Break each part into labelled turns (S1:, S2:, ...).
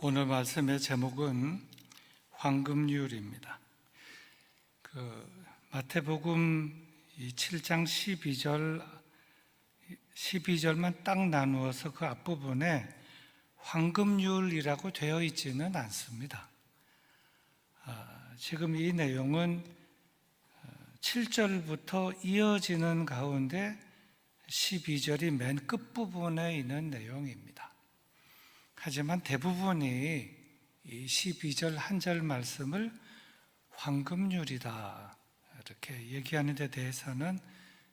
S1: 오늘 말씀의 제목은 황금률입니다. 마태복음 7장 12절만 딱 나누어서 그 앞부분에 황금률이라고 되어 있지는 않습니다. 지금 이 내용은 7절부터 이어지는 가운데 12절이 맨 끝부분에 있는 내용입니다. 하지만 대부분이 이 12절 한 절 말씀을 황금률이다 이렇게 얘기하는 데 대해서는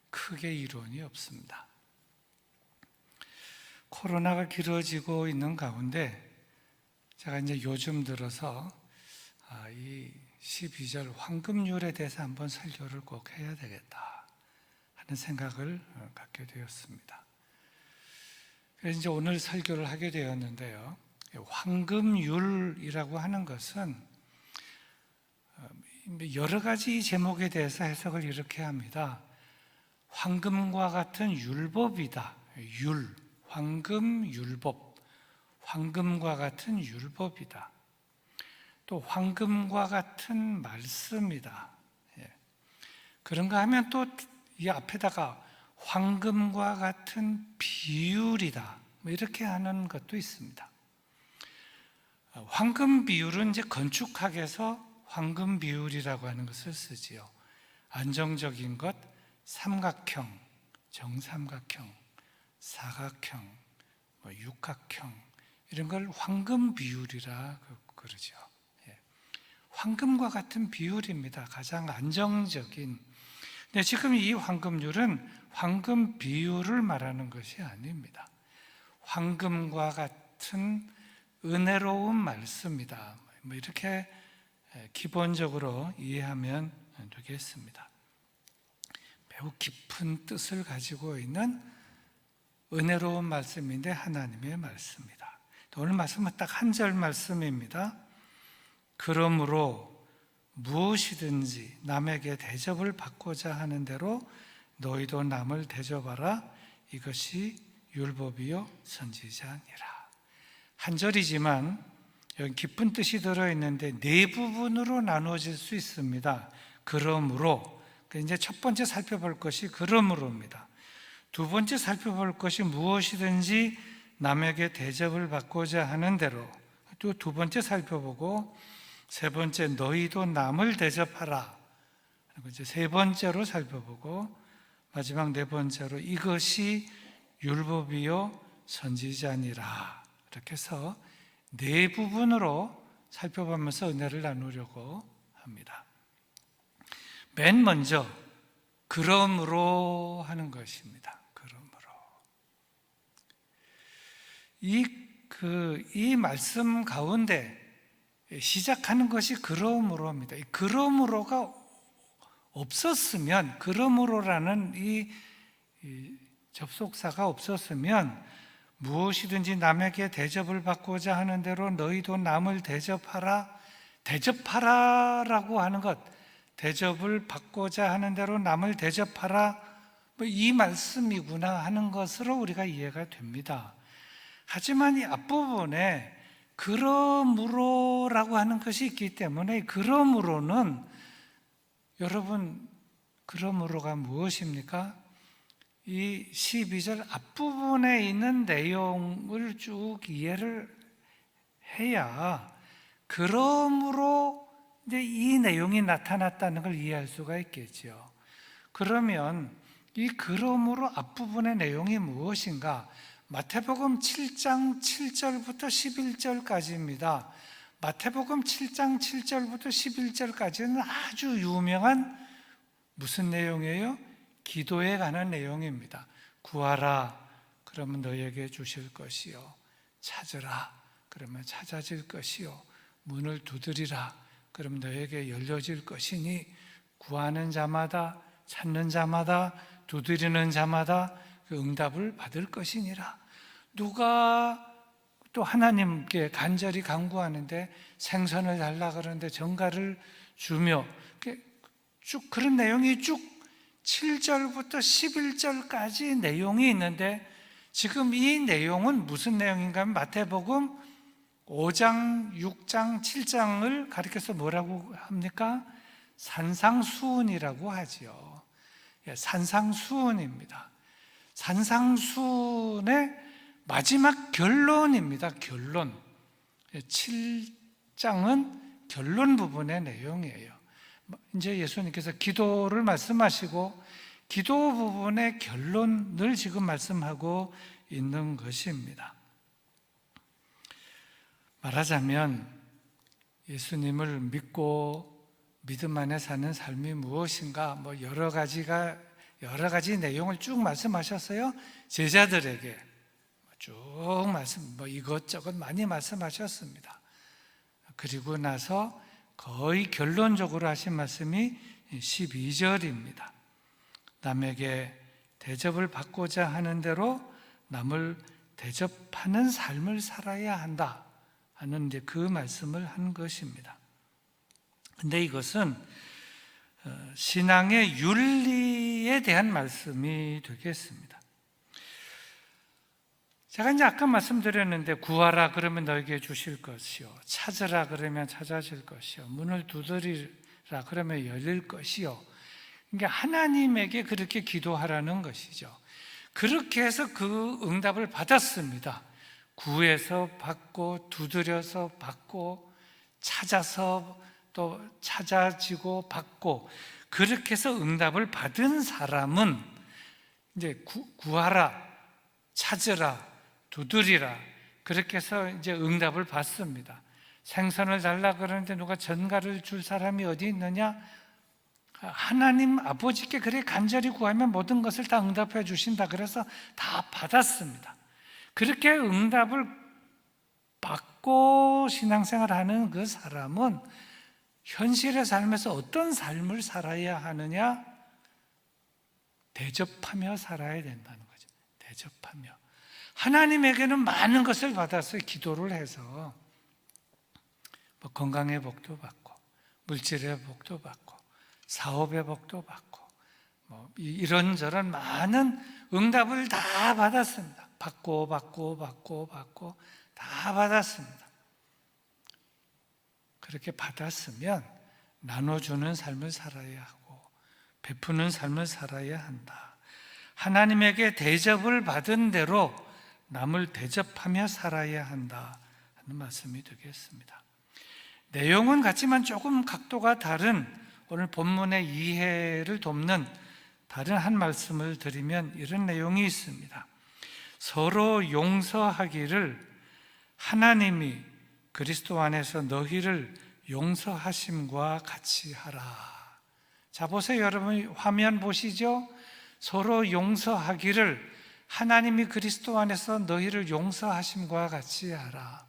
S1: 크게 이론이 없습니다. 코로나가 길어지고 있는 가운데 제가 이제 요즘 들어서 이 12절 황금률에 대해서 한번 설교를 꼭 해야 되겠다 하는 생각을 갖게 되었습니다. 그래서 이제 오늘 설교를 하게 되었는데요. 황금률이라고 하는 것은 여러 가지 제목에 대해서 해석을 이렇게 합니다. 황금과 같은 율법이다. 황금율법. 황금과 같은 율법이다. 또 황금과 같은 말씀이다. 그런가 하면 또 이 앞에다가 황금과 같은 비율이다. 이렇게 하는 것도 있습니다. 황금 비율은 이제 건축학에서 황금 비율이라고 하는 것을 쓰지요. 안정적인 것, 삼각형, 정삼각형, 사각형, 육각형 이런 걸 황금 비율이라 그러죠. 황금과 같은 비율입니다. 가장 안정적인. 근데 지금 이 황금률은 황금 비율을 말하는 것이 아닙니다. 황금과 같은 은혜로운 말씀이다. 이렇게 기본적으로 이해하면 되겠습니다. 매우 깊은 뜻을 가지고 있는 은혜로운 말씀인데 하나님의 말씀이다. 오늘 말씀은 딱 한 절 말씀입니다. 그러므로 무엇이든지 남에게 대접을 받고자 하는 대로 너희도 남을 대접하라. 이것이 율법이요 선지자니라. 한 절이지만 여기 깊은 뜻이 들어있는데 네 부분으로 나누어질 수 있습니다. 그러므로 이제 첫 번째 살펴볼 것이 그러므로입니다. 두 번째 살펴볼 것이 무엇이든지 남에게 대접을 받고자 하는 대로 또 두 번째 살펴보고 세 번째 너희도 남을 대접하라. 그리고 이제 세 번째로 살펴보고 마지막 네 번째로 이것이 율법이요 선지자니라. 이렇게 해서 네 부분으로 살펴보면서 은혜를 나누려고 합니다. 맨 먼저 그러므로 하는 것입니다. 그러므로 이 말씀 가운데 시작하는 것이 그러므로입니다. 이 그러므로가 없었으면, 그러므로라는 이 접속사가 없었으면 무엇이든지 남에게 대접을 받고자 하는 대로 너희도 남을 대접하라. 대접하라라고 하는 것, 대접을 받고자 하는 대로 남을 대접하라, 이 말씀이구나 하는 것으로 우리가 이해가 됩니다. 하지만 이 앞부분에 그러므로라고 하는 것이 있기 때문에 그러므로는 여러분 그러므로가 무엇입니까? 이 12절 앞부분에 있는 내용을 쭉 이해를 해야 그러므로 이제 이 내용이 나타났다는 걸 이해할 수가 있겠죠. 그러면 이 그러므로 앞부분의 내용이 무엇인가? 마태복음 7장 7절부터 11절까지입니다. 마태복음 7장 7절부터 11절까지는 아주 유명한 무슨 내용이에요? 기도에 관한 내용입니다. 구하라, 그러면 너에게 주실 것이요. 찾으라, 그러면 찾아질 것이요. 문을 두드리라, 그러면 너에게 열려질 것이니 구하는 자마다, 찾는 자마다, 두드리는 자마다 그 응답을 받을 것이니라. 누가 또 하나님께 간절히 간구하는데 생선을 달라 그러는데 전갈을 주며 쭉 그런 내용이 쭉 7절부터 11절까지 내용이 있는데 지금 이 내용은 무슨 내용인가 하면 마태복음 5장, 6장, 7장을 가리켜서 뭐라고 합니까? 산상수훈이라고 하지요. 산상수훈입니다. 산상수훈의 마지막 결론입니다. 결론. 7장은 결론 부분의 내용이에요. 이제 예수님께서 기도를 말씀하시고 기도 부분의 결론을 지금 말씀하고 있는 것입니다. 말하자면 예수님을 믿고 믿음 안에 사는 삶이 무엇인가, 여러 가지 내용을 쭉 말씀하셨어요. 제자들에게 쭉 이것저것 많이 말씀하셨습니다. 그리고 나서 거의 결론적으로 하신 말씀이 12절입니다. 남에게 대접을 받고자 하는 대로 남을 대접하는 삶을 살아야 한다 하는 그 말씀을 한 것입니다. 근데 이것은 신앙의 윤리에 대한 말씀이 되겠습니다. 제가 이제 아까 말씀드렸는데, 구하라 그러면 너에게 주실 것이요, 찾으라 그러면 찾아질 것이요, 문을 두드리라 그러면 열릴 것이요. 그러니까 하나님에게 그렇게 기도하라는 것이죠. 그렇게 해서 그 응답을 받았습니다. 구해서 받고, 두드려서 받고, 찾아서 또 찾아지고 받고, 그렇게 해서 응답을 받은 사람은 이제 구하라, 찾으라, 두드리라, 그렇게 해서 이제 응답을 받습니다. 생선을 달라 그러는데 누가 전갈을 줄 사람이 어디 있느냐? 하나님 아버지께 그래 간절히 구하면 모든 것을 다 응답해 주신다. 그래서 다 받았습니다. 그렇게 응답을 받고 신앙생활하는 그 사람은 현실의 삶에서 어떤 삶을 살아야 하느냐? 대접하며 살아야 된다는 거죠. 대접하며. 하나님에게는 많은 것을 받았어요. 기도를 해서 건강의 복도 받고, 물질의 복도 받고, 사업의 복도 받고, 이런저런 많은 응답을 다 받았습니다. 받고 다 받았습니다. 그렇게 받았으면 나눠주는 삶을 살아야 하고 베푸는 삶을 살아야 한다. 하나님에게 대접을 받은 대로 남을 대접하며 살아야 한다 하는 말씀이 되겠습니다. 내용은 같지만 조금 각도가 다른 오늘 본문의 이해를 돕는 다른 한 말씀을 드리면 이런 내용이 있습니다. 서로 용서하기를 하나님이 그리스도 안에서 너희를 용서하심과 같이 하라. 자, 보세요. 여러분 화면 보시죠? 서로 용서하기를 하나님이 그리스도 안에서 너희를 용서하심과 같이 하라.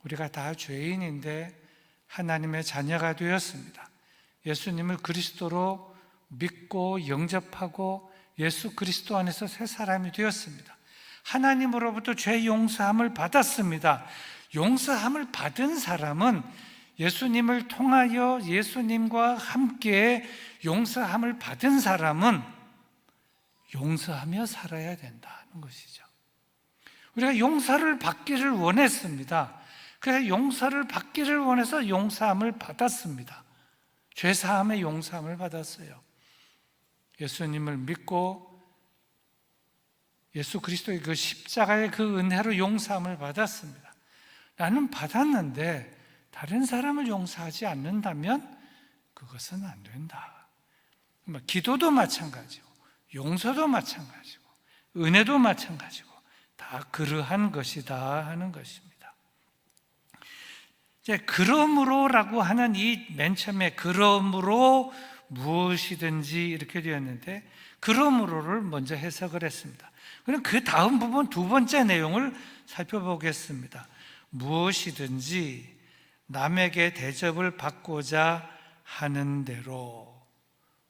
S1: 우리가 다 죄인인데 하나님의 자녀가 되었습니다. 예수님을 그리스도로 믿고 영접하고 예수 그리스도 안에서 새 사람이 되었습니다. 하나님으로부터 죄 용서함을 받았습니다. 용서함을 받은 사람은 예수님을 통하여 예수님과 함께 용서함을 받은 사람은 용서하며 살아야 된다는 것이죠. 우리가 용서를 받기를 원했습니다. 그래서 용서를 받기를 원해서 용서함을 받았습니다. 죄사함의 용서함을 받았어요. 예수님을 믿고 예수 그리스도의 그 십자가의 그 은혜로 용서함을 받았습니다. 나는 받았는데 다른 사람을 용서하지 않는다면 그것은 안 된다. 기도도 마찬가지고 용서도 마찬가지고 은혜도 마찬가지고 다 그러한 것이다 하는 것입니다. 이제 그러므로라고 하는 이 맨 처음에 그러므로 무엇이든지 이렇게 되었는데 그러므로를 먼저 해석을 했습니다. 그럼 그 다음 부분 두 번째 내용을 살펴보겠습니다. 무엇이든지 남에게 대접을 받고자 하는 대로,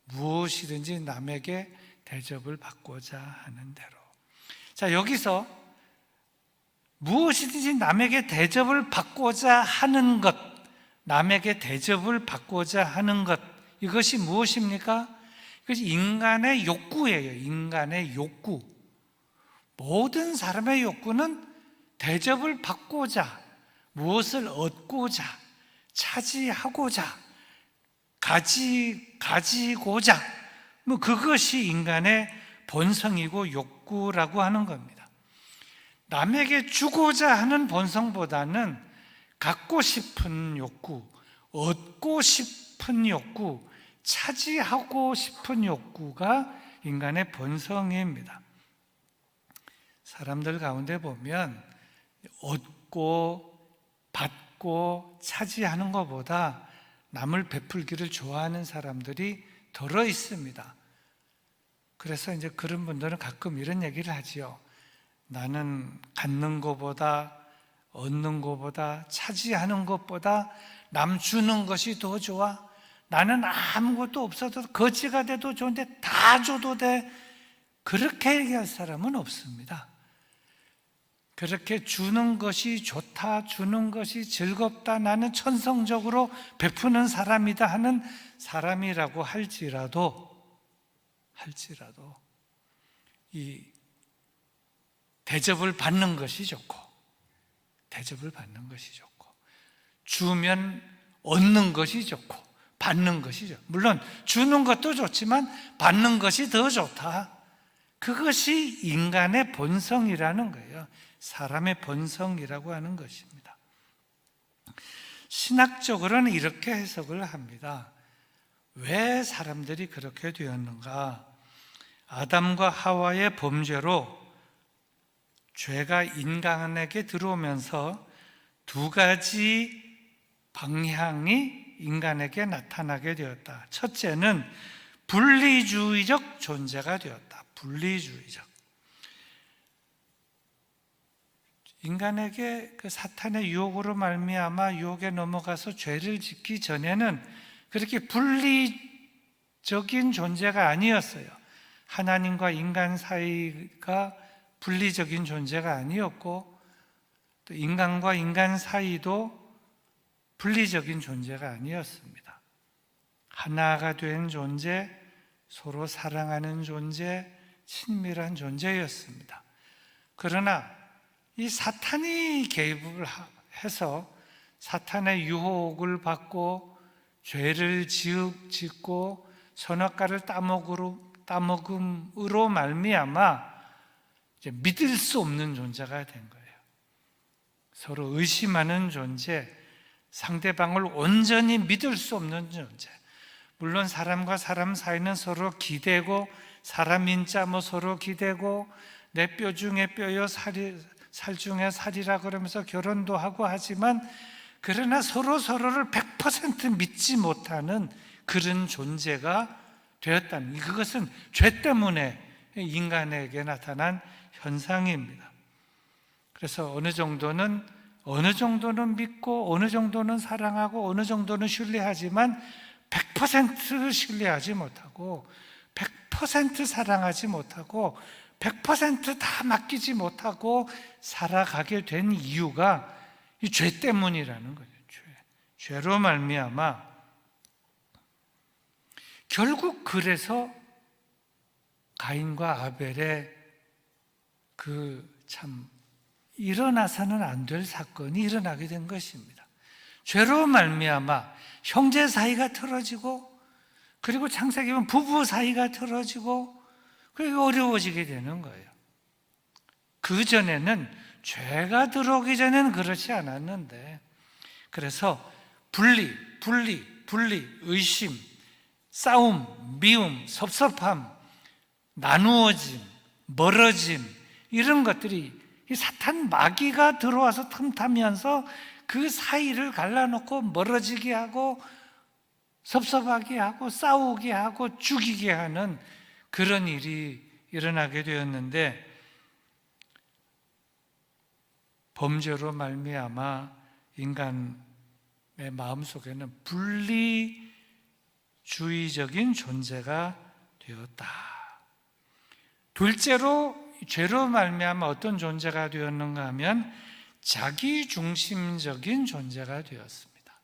S1: 무엇이든지 남에게 대접을 받고자 하는 대로. 자, 여기서 무엇이든지 남에게 대접을 받고자 하는 것, 남에게 대접을 받고자 하는 것, 이것이 무엇입니까? 이것이 인간의 욕구예요. 인간의 욕구. 모든 사람의 욕구는 대접을 받고자, 무엇을 얻고자, 차지하고자, 가지고자, 그것이 인간의 본성이고 욕구라고 하는 겁니다. 남에게 주고자 하는 본성보다는 갖고 싶은 욕구, 얻고 싶은 욕구, 차지하고 싶은 욕구가 인간의 본성입니다. 사람들 가운데 보면 얻고 받고 차지하는 것보다 남을 베풀기를 좋아하는 사람들이 덜어 있습니다. 그래서 이제 그런 분들은 가끔 이런 얘기를 하지요. 나는 갖는 것보다, 얻는 것보다, 차지하는 것보다 남 주는 것이 더 좋아. 나는 아무것도 없어도 거지가 돼도 좋은데 다 줘도 돼. 그렇게 얘기할 사람은 없습니다. 그렇게 주는 것이 좋다, 주는 것이 즐겁다, 나는 천성적으로 베푸는 사람이다 하는 사람이라고 할지라도 이 대접을 받는 것이 좋고, 주면 얻는 것이 좋고, 받는 것이 좋고, 물론 주는 것도 좋지만 받는 것이 더 좋다. 그것이 인간의 본성이라는 거예요. 사람의 본성이라고 하는 것입니다. 신학적으로는 이렇게 해석을 합니다. 왜 사람들이 그렇게 되었는가? 아담과 하와의 범죄로 죄가 인간에게 들어오면서 두 가지 방향이 인간에게 나타나게 되었다. 첫째는 분리주의적 존재가 되었다. 분리주의적. 인간에게 그 사탄의 유혹으로 말미암아 유혹에 넘어가서 죄를 짓기 전에는 그렇게 분리적인 존재가 아니었어요. 하나님과 인간 사이가 분리적인 존재가 아니었고, 또 인간과 인간 사이도 분리적인 존재가 아니었습니다. 하나가 된 존재, 서로 사랑하는 존재, 친밀한 존재였습니다. 그러나 이 사탄이 개입을 해서 사탄의 유혹을 받고 죄를 짓고 선악과를 따먹음으로 말미암아 이제 믿을 수 없는 존재가 된 거예요. 서로 의심하는 존재, 상대방을 온전히 믿을 수 없는 존재. 물론 사람과 사람 사이는 서로 기대고, 사람인자 서로 기대고, 내 뼈 중에 뼈요 살 중에 살이라 그러면서 결혼도 하고 하지만, 그러나 서로를 100% 믿지 못하는 그런 존재가 되었다는, 그것은 죄 때문에 인간에게 나타난 현상입니다. 그래서 어느 정도는 믿고, 어느 정도는 사랑하고, 어느 정도는 신뢰하지만 100% 신뢰하지 못하고, 100% 사랑하지 못하고, 100% 맡기지 못하고 살아가게 된 이유가 이 죄 때문이라는 거죠. 죄로 말미암아. 결국 그래서 가인과 아벨의 일어나서는 안 될 사건이 일어나게 된 것입니다. 죄로 말미암아 형제 사이가 틀어지고, 그리고 창세기 보면 부부 사이가 틀어지고, 그리고 어려워지게 되는 거예요. 그 전에는, 죄가 들어오기 전에는 그렇지 않았는데, 그래서 분리, 의심, 싸움, 미움, 섭섭함, 나누어짐, 멀어짐, 이런 것들이 이 사탄 마귀가 들어와서 틈타면서 그 사이를 갈라놓고 멀어지게 하고, 섭섭하게 하고, 싸우게 하고, 죽이게 하는 그런 일이 일어나게 되었는데, 범죄로 말미암아 인간의 마음속에는 분리주의적인 존재가 되었다. 둘째로 죄로 말미암아 어떤 존재가 되었는가 하면 자기중심적인 존재가 되었습니다.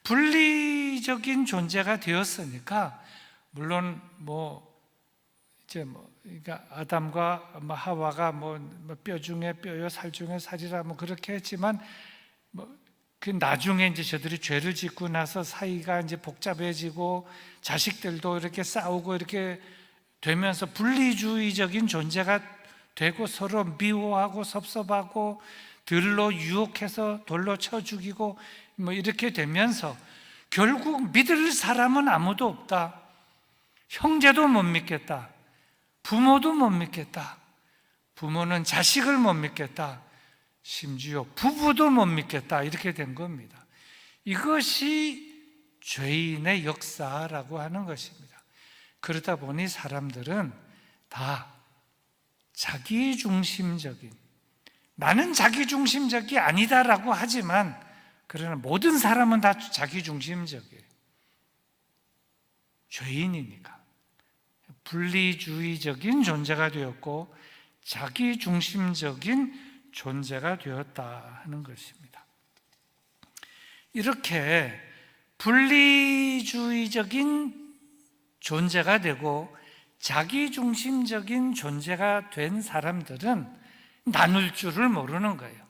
S1: 분리적인 존재가 되었으니까, 물론 그러니까 아담과 하와가 뼈 중에 뼈요 살 중에 살이라 그렇게 했지만, 그 나중에 이제 저들이 죄를 짓고 나서 사이가 이제 복잡해지고 자식들도 이렇게 싸우고 이렇게 되면서 분리주의적인 존재가 되고 서로 미워하고 섭섭하고 들로 유혹해서 돌로 쳐 죽이고 이렇게 되면서 결국 믿을 사람은 아무도 없다. 형제도 못 믿겠다. 부모도 못 믿겠다. 부모는 자식을 못 믿겠다. 심지어 부부도 못 믿겠다. 이렇게 된 겁니다. 이것이 죄인의 역사라고 하는 것입니다. 그러다 보니 사람들은 다 자기중심적인, 나는 자기중심적이 아니다라고 하지만 그러나 모든 사람은 다 자기중심적이에요. 죄인이니까 분리주의적인 존재가 되었고 자기중심적인 존재가 되었다 하는 것입니다. 이렇게 분리주의적인 존재가 되고 자기중심적인 존재가 된 사람들은 나눌 줄을 모르는 거예요.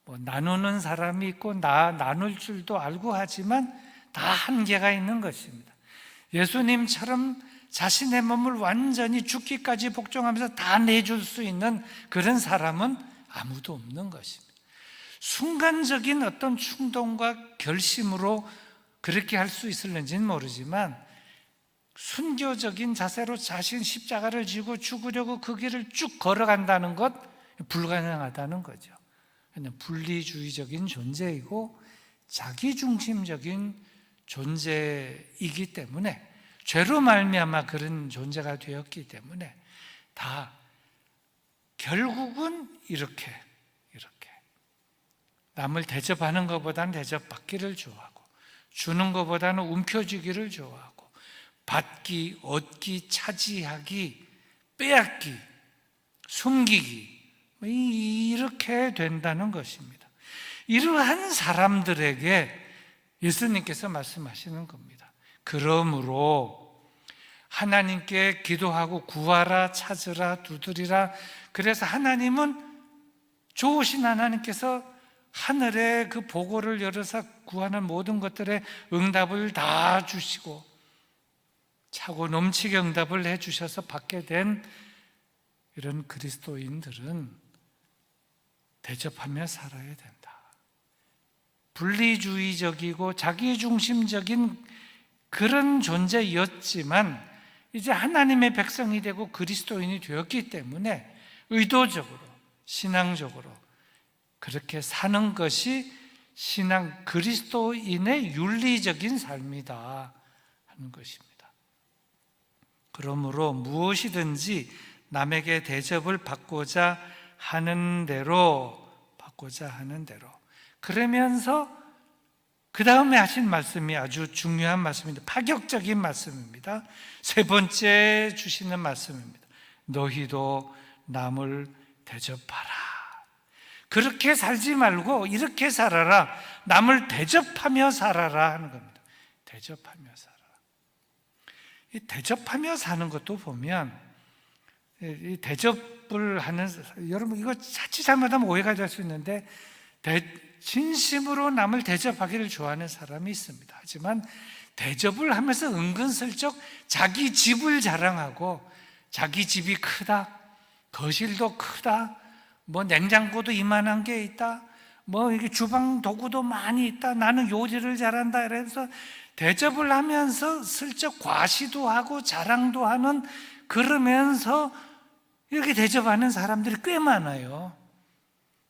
S1: 나누는 사람이 있고 나눌 줄도 알고 하지만 다 한계가 있는 것입니다. 예수님처럼 자신의 몸을 완전히 죽기까지 복종하면서 다 내줄 수 있는 그런 사람은 아무도 없는 것입니다. 순간적인 어떤 충동과 결심으로 그렇게 할 수 있을는지는 모르지만 순교적인 자세로 자신 십자가를 지고 죽으려고 그 길을 쭉 걸어간다는 것 불가능하다는 거죠. 그냥 분리주의적인 존재이고 자기중심적인 존재이기 때문에 죄로 말미암아 그런 존재가 되었기 때문에 다 결국은 이렇게 남을 대접하는 것보다는 대접받기를 좋아하고 주는 것보다는 움켜쥐기를 좋아하고 받기, 얻기, 차지하기, 빼앗기, 숨기기 이렇게 된다는 것입니다. 이러한 사람들에게 예수님께서 말씀하시는 겁니다. 그러므로 하나님께 기도하고 구하라, 찾으라, 두드리라. 그래서 하나님은 좋으신 하나님께서 하늘에 그 보고를 열어서 구하는 모든 것들에 응답을 다 주시고 차고 넘치게 응답을 해주셔서 받게 된 이런 그리스도인들은 대접하며 살아야 된다. 분리주의적이고 자기중심적인 그런 존재였지만 이제 하나님의 백성이 되고 그리스도인이 되었기 때문에 의도적으로 신앙적으로 그렇게 사는 것이 신앙 그리스도인의 윤리적인 삶이다 하는 것입니다. 그러므로 무엇이든지 남에게 대접을 받고자 하는 대로 그러면서 그 다음에 하신 말씀이 아주 중요한 말씀입니다. 파격적인 말씀입니다. 세 번째 주시는 말씀입니다. 너희도 남을 대접하라. 그렇게 살지 말고 이렇게 살아라. 남을 대접하며 살아라 하는 겁니다. 대접하며 살아라. 이 대접하며 사는 것도 보면 이 대접을 하는 여러분 이거 자칫 잘못하면 오해가 될 수 있는데 진심으로 남을 대접하기를 좋아하는 사람이 있습니다. 하지만 대접을 하면서 은근슬쩍 자기 집을 자랑하고 자기 집이 크다, 거실도 크다, 냉장고도 이만한 게 있다, 이게 주방 도구도 많이 있다, 나는 요리를 잘한다 이래서 대접을 하면서 슬쩍 과시도 하고 자랑도 하는 그러면서 이렇게 대접하는 사람들이 꽤 많아요.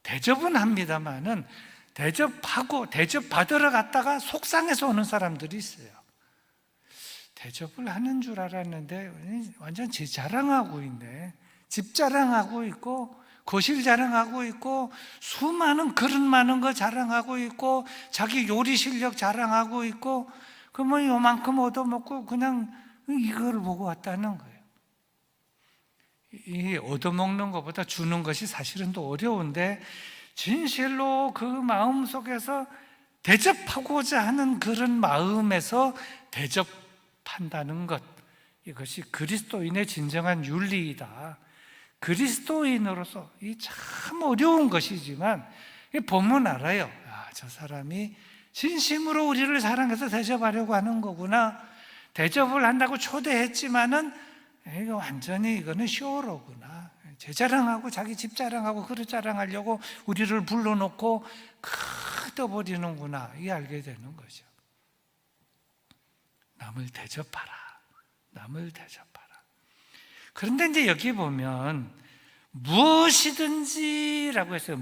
S1: 대접은 합니다만은 대접하고 대접받으러 갔다가 속상해서 오는 사람들이 있어요. 대접을 하는 줄 알았는데 완전 제 자랑하고 있네. 집 자랑하고 있고 거실 자랑하고 있고 수많은 그릇 많은 거 자랑하고 있고 자기 요리 실력 자랑하고 있고 그러면 요만큼 얻어먹고 그냥 이걸 보고 왔다는 거예요. 이 얻어먹는 것보다 주는 것이 사실은 더 어려운데 진실로 그 마음 속에서 대접하고자 하는 그런 마음에서 대접한다는 것, 이것이 그리스도인의 진정한 윤리이다. 그리스도인으로서 이 참 어려운 것이지만 보면 알아요. 저 사람이 진심으로 우리를 사랑해서 대접하려고 하는 거구나. 대접을 한다고 초대했지만은 이거 완전히 이거는 쇼로구나. 제 자랑하고 자기 집 자랑하고 그릇 자랑하려고 우리를 불러놓고 떠버리는구나. 이게 알게 되는 거죠. 남을 대접하라. 남을 대접하라. 그런데 이제 여기 보면 무엇이든지라고 했어요.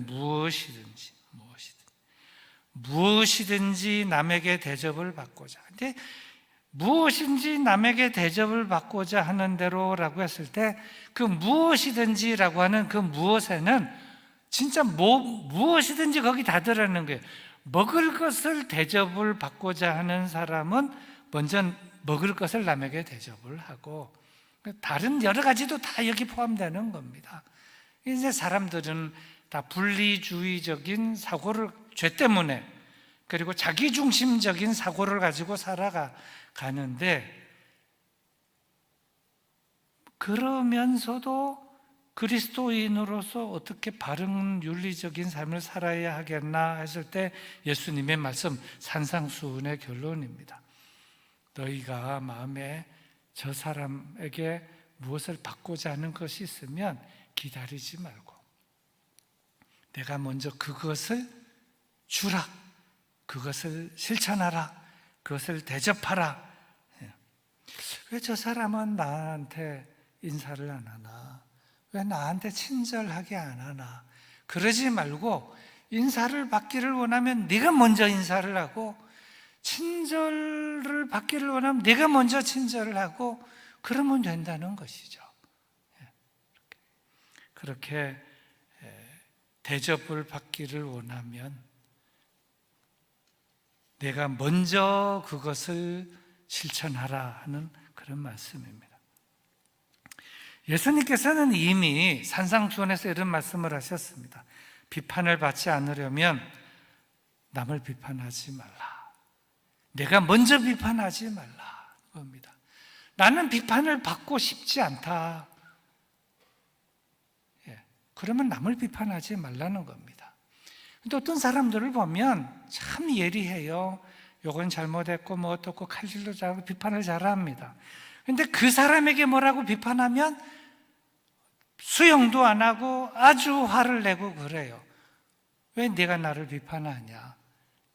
S1: 무엇이든지 남에게 대접을 받고자. 근데 무엇인지 남에게 대접을 받고자 하는 대로라고 했을 때 그 무엇이든지라고 하는 그 무엇에는 진짜 무엇이든지 거기 다 들어있는 거예요. 먹을 것을 대접을 받고자 하는 사람은 먼저 먹을 것을 남에게 대접을 하고 다른 여러 가지도 다 여기 포함되는 겁니다. 이제 사람들은 다 분리주의적인 사고를 죄 때문에 그리고 자기중심적인 사고를 가지고 살아가는데 그러면서도 그리스도인으로서 어떻게 바른 윤리적인 삶을 살아야 하겠나 했을 때 예수님의 말씀 산상수훈의 결론입니다. 너희가 마음에 저 사람에게 무엇을 받고자 하는 것이 있으면 기다리지 말고 내가 먼저 그것을 주라, 그것을 실천하라, 그것을 대접하라. 왜 저 사람은 나한테 인사를 안 하나? 왜 나한테 친절하게 안 하나? 그러지 말고 인사를 받기를 원하면 네가 먼저 인사를 하고 친절을 받기를 원하면 네가 먼저 친절을 하고 그러면 된다는 것이죠. 그렇게 대접을 받기를 원하면 내가 먼저 그것을 실천하라 하는 그런 말씀입니다. 예수님께서는 이미 산상수훈에서 이런 말씀을 하셨습니다. 비판을 받지 않으려면 남을 비판하지 말라. 내가 먼저 비판하지 말라. 겁니다. 나는 비판을 받고 싶지 않다. 그러면 남을 비판하지 말라는 겁니다. 근데 어떤 사람들을 보면 참 예리해요. 요건 잘못했고 뭐 어떻고 칼질도 잘하고 비판을 잘합니다. 근데 그 사람에게 뭐라고 비판하면 수용도 안 하고 아주 화를 내고 그래요. 왜 네가 나를 비판하냐?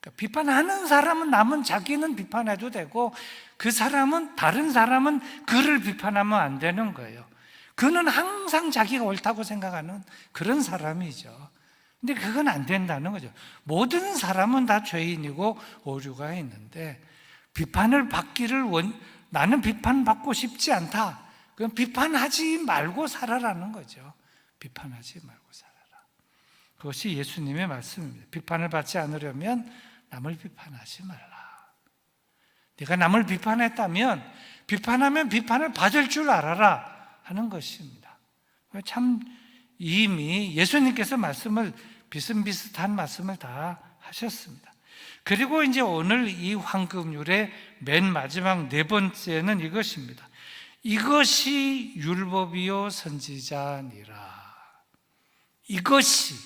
S1: 그러니까 비판하는 사람은 남은 자기는 비판해도 되고 그 사람은 다른 사람은 그를 비판하면 안 되는 거예요. 그는 항상 자기가 옳다고 생각하는 그런 사람이죠. 근데 그건 안 된다는 거죠. 모든 사람은 다 죄인이고 오류가 있는데 비판을 받기를 나는 비판받고 싶지 않다. 그럼 비판하지 말고 살아라는 거죠. 비판하지 말고 살아라. 그것이 예수님의 말씀입니다. 비판을 받지 않으려면 남을 비판하지 말라. 네가 남을 비판했다면 비판하면 비판을 받을 줄 알아라 하는 것입니다. 참 이미 예수님께서 말씀을 비슷비슷한 말씀을 다 하셨습니다. 그리고 이제 오늘 이 황금률의 맨 마지막 네 번째는 이것입니다. 이것이 율법이요 선지자니라. 이것이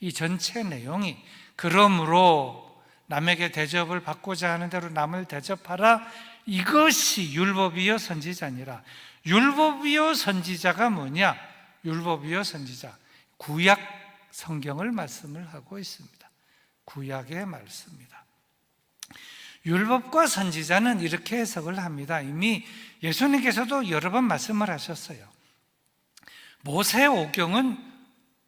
S1: 이 전체 내용이 그러므로 남에게 대접을 받고자 하는 대로 남을 대접하라. 이것이 율법이요 선지자니라. 율법이요 선지자가 뭐냐? 율법이요 선지자. 구약 성경을 말씀을 하고 있습니다. 구약의 말씀입니다. 율법과 선지자는 이렇게 해석을 합니다. 이미 예수님께서도 여러 번 말씀을 하셨어요. 모세오경은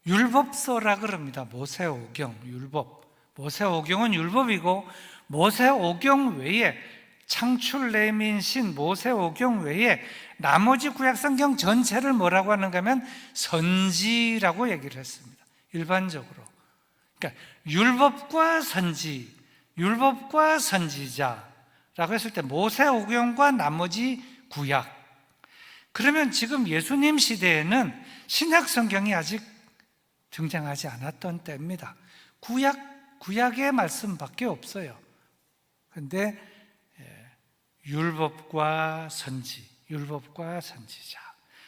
S1: 율법서라 그럽니다. 모세오경, 율법. 모세오경은 율법이고 모세오경 외에 창출, 레민신, 모세오경 외에 나머지 구약성경 전체를 뭐라고 하는가 하면 선지라고 얘기를 했습니다. 일반적으로. 그러니까 율법과 선지, 율법과 선지자라고 했을 때 모세오경과 나머지 구약. 그러면 지금 예수님 시대에는 신약 성경이 아직 등장하지 않았던 때입니다. 구약의 말씀밖에 없어요. 그런데 율법과 선지, 율법과 선지자.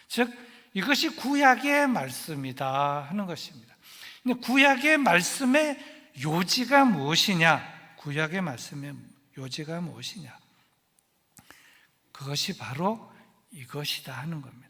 S1: 즉 이것이 구약의 말씀이다 하는 것입니다. 근데 구약의 말씀에 요지가 무엇이냐? 구약의 말씀의 요지가 무엇이냐? 그것이 바로 이것이다 하는 겁니다.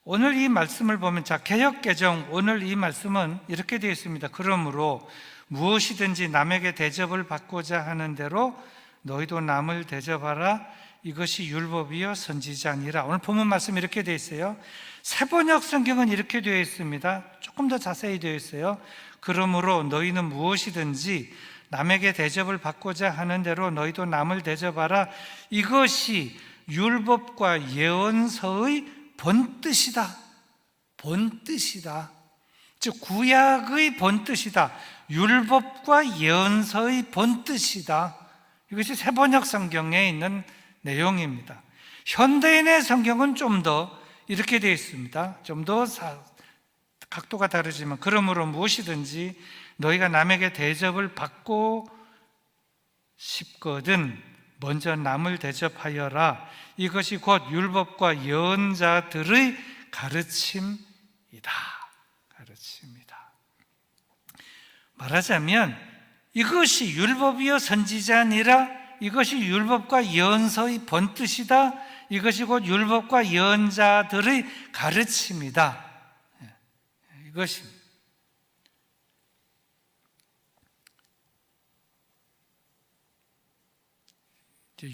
S1: 오늘 이 말씀을 보면, 자, 개역개정 오늘 이 말씀은 이렇게 되어 있습니다. 그러므로 무엇이든지 남에게 대접을 받고자 하는 대로 너희도 남을 대접하라. 이것이 율법이요 선지자니라. 오늘 본문 말씀 이렇게 되어 있어요. 새번역 성경은 이렇게 되어 있습니다. 조금 더 자세히 되어 있어요. 그러므로 너희는 무엇이든지 남에게 대접을 받고자 하는 대로 너희도 남을 대접하라. 이것이 율법과 예언서의 본뜻이다. 본뜻이다. 즉 구약의 본뜻이다. 율법과 예언서의 본뜻이다. 이것이 새번역 성경에 있는 내용입니다. 현대인의 성경은 좀 더 이렇게 되어 있습니다. 좀 더 각도가 다르지만, 그러므로 무엇이든지 너희가 남에게 대접을 받고 싶거든 먼저 남을 대접하여라. 이것이 곧 율법과 예언자들의 가르침이다. 가르침이다. 말하자면 이것이 율법이요 선지자니라. 이것이 율법과 예언서의 본뜻이다. 이것이 곧 율법과 예언자들의 가르침이다. 이것입니다.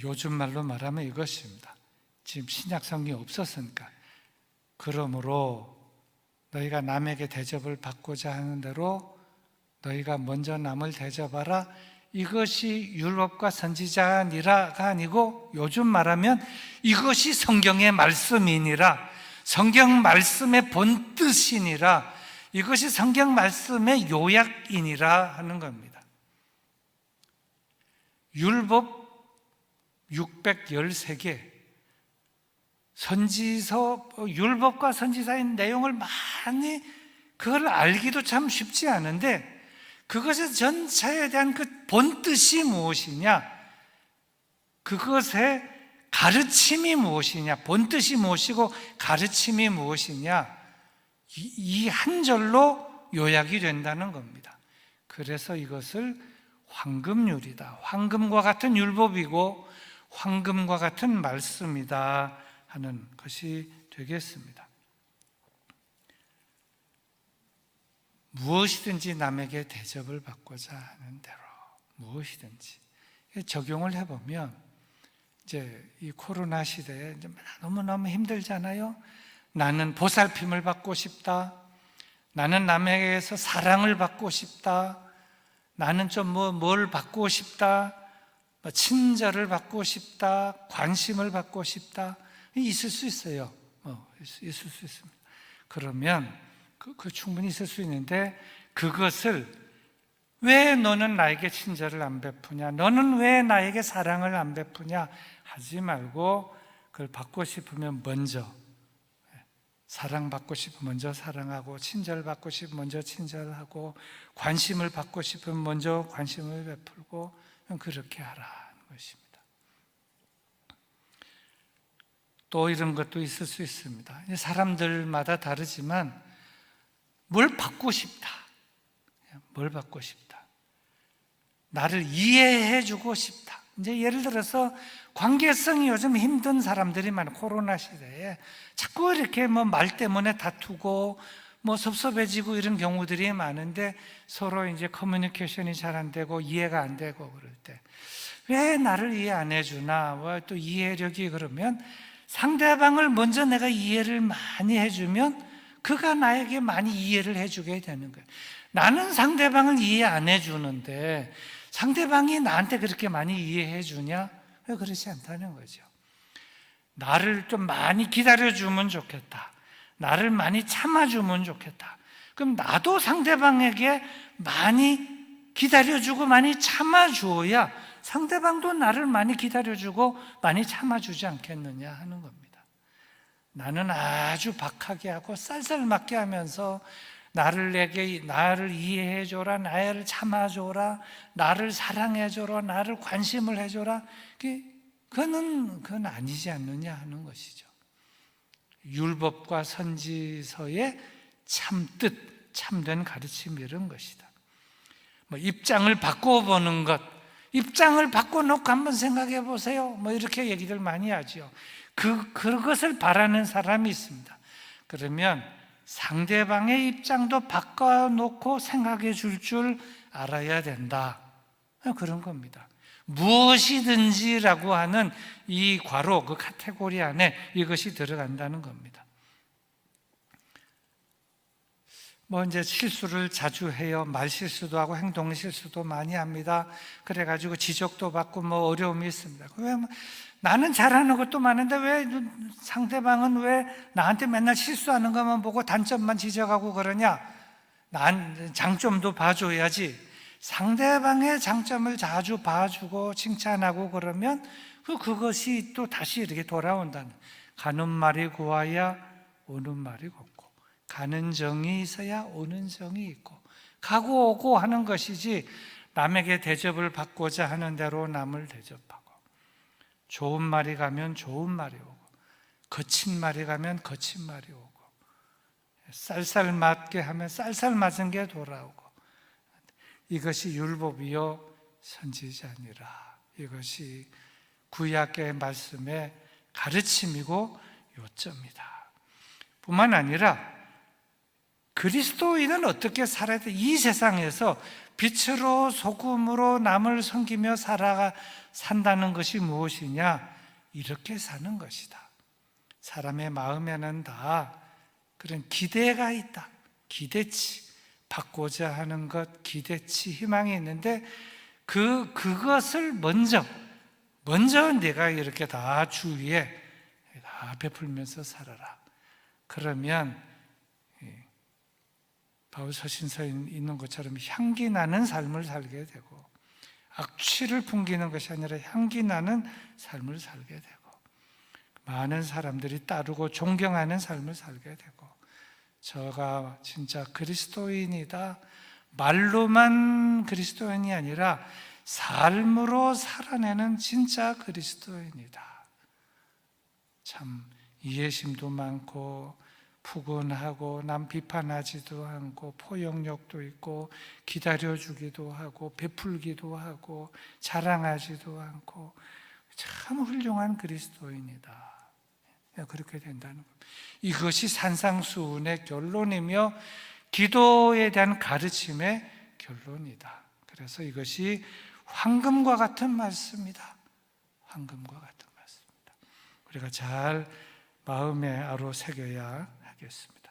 S1: 요즘 말로 말하면 이것입니다. 지금 신약 성경이 없었으니까. 그러므로 너희가 남에게 대접을 받고자 하는 대로 너희가 먼저 남을 대접하라. 이것이 율법과 선지자니라가 아니고, 요즘 말하면 이것이 성경의 말씀이니라. 성경 말씀의 본뜻이니라. 이것이 성경 말씀의 요약이니라 하는 겁니다. 율법 613개, 선지서, 율법과 선지서의 내용을 많이, 그걸 알기도 참 쉽지 않은데, 그것의 전체에 대한 그 본뜻이 무엇이냐, 그것의 가르침이 무엇이냐, 본뜻이 무엇이고 가르침이 무엇이냐, 이 한 절로 요약이 된다는 겁니다. 그래서 이것을 황금률이다, 황금과 같은 율법이고 황금과 같은 말씀이다 하는 것이 되겠습니다. 무엇이든지 남에게 대접을 받고자 하는 대로, 무엇이든지 적용을 해보면, 이제 이 코로나 시대에 너무너무 힘들잖아요. 나는 보살핌을 받고 싶다. 나는 남에게서 사랑을 받고 싶다. 나는 좀 뭘 받고 싶다. 친절을 받고 싶다. 관심을 받고 싶다. 있을 수 있어요. 있을 수 있습니다. 그러면 그 충분히 있을 수 있는데, 그것을 왜 너는 나에게 친절을 안 베푸냐, 너는 왜 나에게 사랑을 안 베푸냐 하지 말고, 그걸 받고 싶으면 먼저 사랑받고 싶으면 먼저 사랑하고, 친절받고 싶으면 먼저 친절하고, 관심을 받고 싶으면 먼저 관심을 베풀고, 그렇게 하라는 것입니다. 또 이런 것도 있을 수 있습니다. 사람들마다 다르지만 뭘 받고 싶다. 뭘 받고 싶다. 나를 이해해 주고 싶다. 이제 예를 들어서 관계성이 요즘 힘든 사람들이 많아요. 코로나 시대에 자꾸 이렇게 말 때문에 다투고 섭섭해지고 이런 경우들이 많은데, 서로 이제 커뮤니케이션이 잘 안 되고 이해가 안 되고 그럴 때 왜 나를 이해 안 해주나, 왜 또 이해력이, 그러면 상대방을 먼저 내가 이해를 많이 해주면 그가 나에게 많이 이해를 해주게 되는 거예요. 나는 상대방을 이해 안 해주는데 상대방이 나한테 그렇게 많이 이해해 주냐? 왜 그렇지 않다는 거죠. 나를 좀 많이 기다려주면 좋겠다. 나를 많이 참아주면 좋겠다. 그럼 나도 상대방에게 많이 기다려주고 많이 참아주어야 상대방도 나를 많이 기다려주고 많이 참아주지 않겠느냐 하는 겁니다. 나는 아주 박하게 하고 쌀쌀맞게 하면서 나를 이해해줘라, 나를 참아줘라, 나를 사랑해줘라, 나를 관심을 해줘라, 그건 아니지 않느냐 하는 것이죠. 율법과 선지서의 참뜻, 참된 가르침이 이런 것이다. 뭐 입장을 바꿔보는 것, 입장을 바꿔놓고 한번 생각해 보세요. 뭐 이렇게 얘기를 많이 하죠. 그것을 바라는 사람이 있습니다. 그러면 상대방의 입장도 바꿔놓고 생각해 줄 알아야 된다. 그런 겁니다. 무엇이든지라고 하는 이 괄호, 그 카테고리 안에 이것이 들어간다는 겁니다. 뭐 이제 실수를 자주 해요. 말 실수도 하고 행동 실수도 많이 합니다. 그래가지고 지적도 받고 뭐 어려움이 있습니다. 왜 나는 잘하는 것도 많은데 왜 상대방은 왜 나한테 맨날 실수하는 것만 보고 단점만 지적하고 그러냐? 난 장점도 봐줘야지. 상대방의 장점을 자주 봐주고 칭찬하고 그러면 그것이 또 다시 이렇게 돌아온다는. 가는 말이 고와야 오는 말이 곱고, 가는 정이 있어야 오는 정이 있고, 가고 오고 하는 것이지 남에게 대접을 받고자 하는 대로 남을 대접하고, 좋은 말이 가면 좋은 말이 오고, 거친 말이 가면 거친 말이 오고, 쌀쌀 맞게 하면 쌀쌀 맞은 게 돌아오고, 이것이 율법이요 선지자니라. 이것이 구약의 말씀의 가르침이고 요점이다. 뿐만 아니라 그리스도인은 어떻게 살아야 돼? 이 세상에서 빛으로 소금으로 남을 섬기며 산다는 것이 무엇이냐? 이렇게 사는 것이다. 사람의 마음에는 다 그런 기대가 있다. 기대치, 받고자 하는 것, 기대치, 희망이 있는데 그것을 먼저 내가 이렇게 다 주위에 다 베풀면서 살아라. 그러면 바울 서신서에 있는 것처럼 향기 나는 삶을 살게 되고, 악취를 풍기는 것이 아니라 향기 나는 삶을 살게 되고, 많은 사람들이 따르고 존경하는 삶을 살게 되고, 저가 진짜 그리스도인이다, 말로만 그리스도인이 아니라 삶으로 살아내는 진짜 그리스도인이다. 참 이해심도 많고 푸근하고 남 비판하지도 않고 포용력도 있고 기다려주기도 하고 베풀기도 하고 자랑하지도 않고 참 훌륭한 그리스도인이다. 그렇게 된다는 겁니다. 이것이 산상수훈의 결론이며 기도에 대한 가르침의 결론이다. 그래서 이것이 황금과 같은 말씀이다. 황금과 같은 말씀이다. 우리가 잘 마음에 아로 새겨야 하겠습니다.